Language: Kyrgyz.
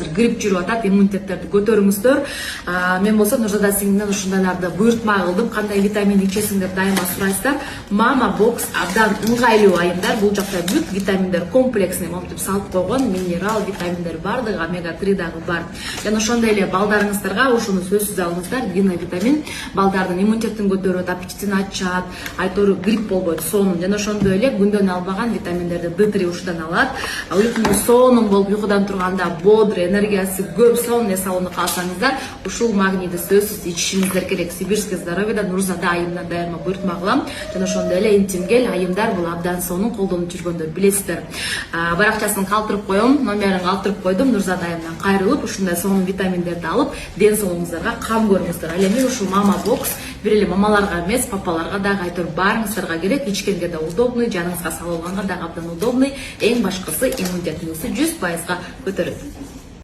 азыр грипп жүрүп атат, иммунитеттерди көтөрүңүздөр. Мен болсо Нурзада сиңдиден ушундайларды буйртма кылдым. Кандай витамин ичесиң деп дайыма сурайсыздар. Мама бокс абдан ыңгайлуу айымдар. Бул жакта бүт витаминдер комплексный монтип салып койгон, минерал, витаминдер бардыгы, омега-3 дагы бар. Жана ошондой эле балдарыңыздарга ушуну сөзсүз алыңыздар. Витамин балдардын иммунитетин көтөрөт, аппетитин ачат, айтор грипп болбойт, сонун. Жана ошондой эле күндөн албаган витаминдерди D3 ушудан алат. Уйкуңуз сонун болуп уйкудан турганда бодрый, энергиясы көп, сонун эс алууну кааласаңыздар, ушул магнийди сөзсүз ичишиңиздер керек. Сибирский здоровьеда Нурзада айымдан дайыма буйртма кылам. Жана ошондой эле интимгел айымдар бул абдан сонун колдонуп жүргөндөр билесиздер. Баракчасын калтырып коем, номерин калтырып койдум. Нурзада айымдан кайрылып, ушундай сонун витаминдерди алып, ден соолугуңуздарга кам көрүңүздөр. Ал эми ушул мама бокс бир эле мамаларга эмес, папаларга дагы айтор баарыңыздарга керек. Ичкенге да удобный, жаныңызга салып алганга дагы абдан удобный. Эң башкысы иммунитетиңизди 100% көтөрөт.